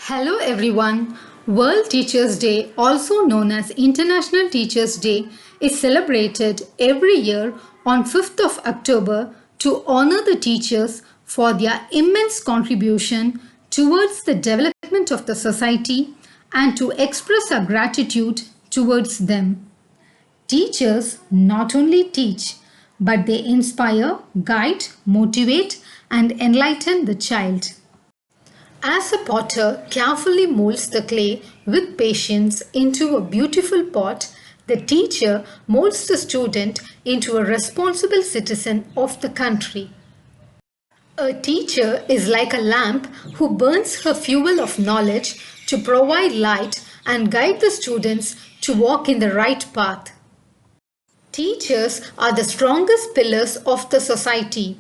Hello everyone. World Teachers Day, also known as International Teachers Day, is celebrated every year on 5th of October to honor the teachers for their immense contribution towards the development of the society and to express our gratitude towards them. Teachers not only teach, but they inspire, guide, motivate, and enlighten the child. As a potter carefully molds the clay with patience into a beautiful pot, the teacher molds the student into a responsible citizen of the country. A teacher is like a lamp who burns her fuel of knowledge to provide light and guide the students to walk in the right path. Teachers are the strongest pillars of the society.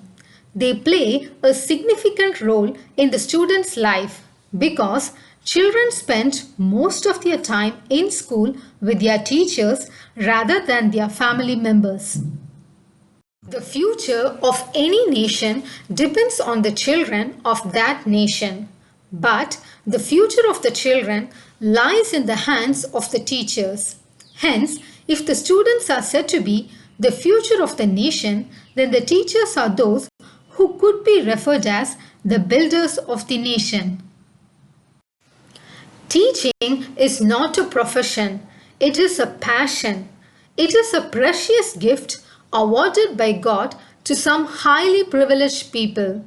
They play a significant role in the student's life because children spend most of their time in school with their teachers rather than their family members. The future of any nation depends on the children of that nation, but the future of the children lies in the hands of the teachers. Hence, if the students are said to be the future of the nation, then the teachers are those who could be referred as the builders of the nation. Teaching is not a profession, it is a passion. It is a precious gift awarded by God to some highly privileged people.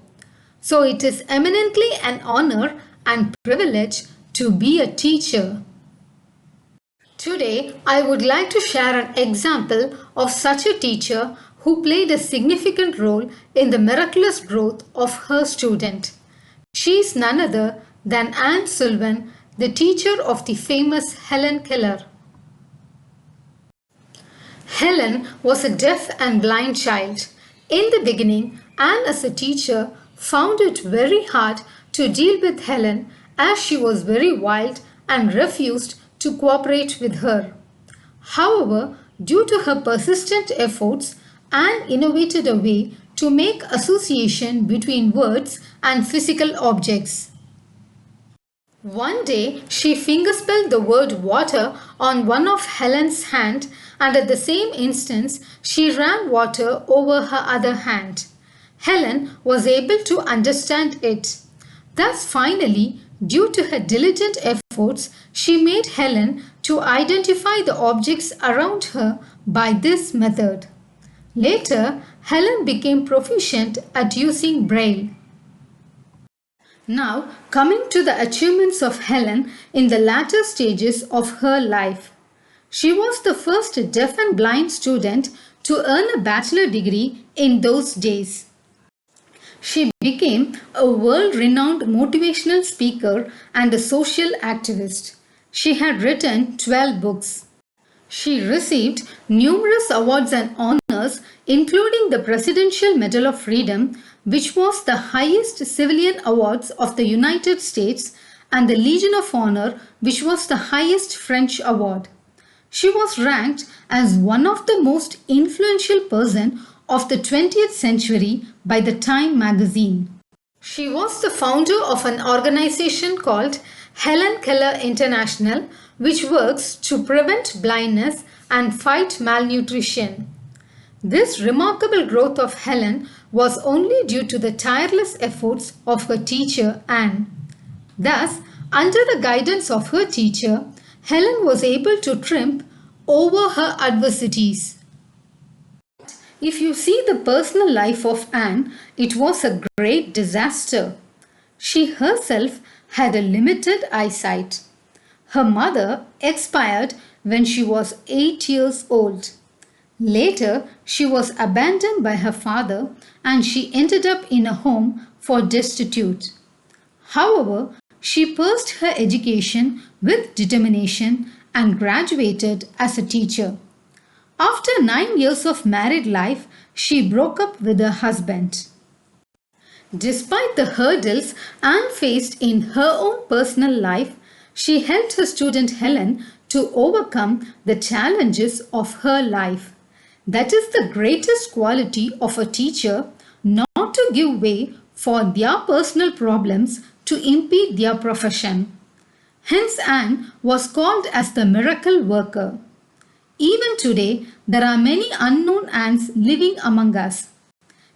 So it is eminently an honor and privilege to be a teacher. Today, I would like to share an example of such a teacher who played a significant role in the miraculous growth of her student. She is none other than Anne Sullivan, the teacher of the famous Helen Keller. Helen was a deaf and blind child. In the beginning, Anne as a teacher found it very hard to deal with Helen as she was very wild and refused to cooperate with her. However, due to her persistent efforts, Anne innovated a way to make association between words and physical objects. One day, she fingerspelled the word water on one of Helen's hand, and at the same instant, she ran water over her other hand. Helen was able to understand it. Thus, finally, due to her diligent efforts, she made Helen to identify the objects around her by this method. Later, Helen became proficient at using Braille. Now, coming to the achievements of Helen in the latter stages of her life. She was the first deaf and blind student to earn a bachelor degree in those days. She became a world-renowned motivational speaker and a social activist. She had written 12 books. She received numerous awards and honors, including the Presidential Medal of Freedom, which was the highest civilian awards of the United States, and the Legion of Honor, which was the highest French award. She was ranked as one of the most influential person of the 20th century by the Time magazine. She was the founder of an organization called Helen Keller International, which works to prevent blindness and fight malnutrition. This remarkable growth of Helen was only due to the tireless efforts of her teacher Anne. Thus, under the guidance of her teacher, Helen was able to triumph over her adversities. If you see the personal life of Anne, it was a great disaster. She herself had a limited eyesight. Her mother expired when she was 8 years old. Later, she was abandoned by her father and she ended up in a home for destitute. However, she pursued her education with determination and graduated as a teacher. After 9 years of married life, she broke up with her husband. Despite the hurdles Anne faced in her own personal life, she helped her student Helen to overcome the challenges of her life. That is the greatest quality of a teacher, not to give way for their personal problems to impede their profession. Hence, Anne was called as the miracle worker. Even today, there are many unknown Annes living among us.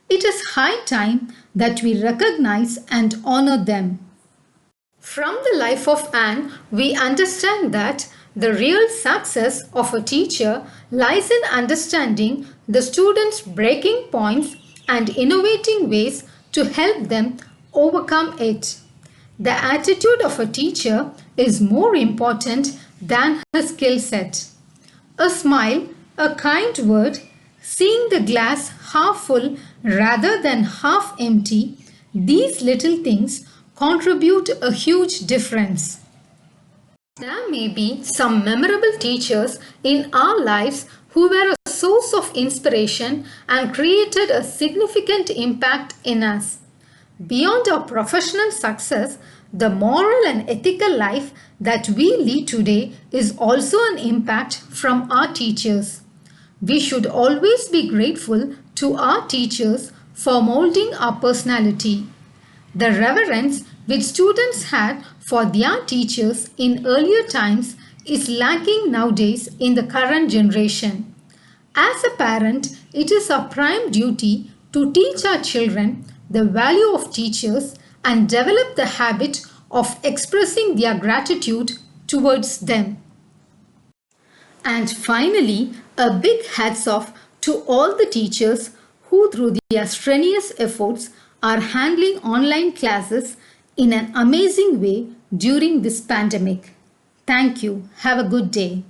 It is high time that we recognize and honor them. From the life of Anne, we understand that the real success of a teacher lies in understanding the students' breaking points and innovating ways to help them overcome it. The attitude of a teacher is more important than her skill set. A smile, a kind word, seeing the glass half full rather than half empty, these little things contribute a huge difference. There may be some memorable teachers in our lives who were a source of inspiration and created a significant impact in us. Beyond our professional success, the moral and ethical life that we lead today is also an impact from our teachers. We should always be grateful to our teachers for molding our personality. The reverence which students had for their teachers in earlier times is lacking nowadays in the current generation. As a parent, it is our prime duty to teach our children the value of teachers and develop the habit of expressing their gratitude towards them. And finally, a big hats off to all the teachers who through their strenuous efforts are handling online classes in an amazing way during this pandemic. Thank you. Have a good day.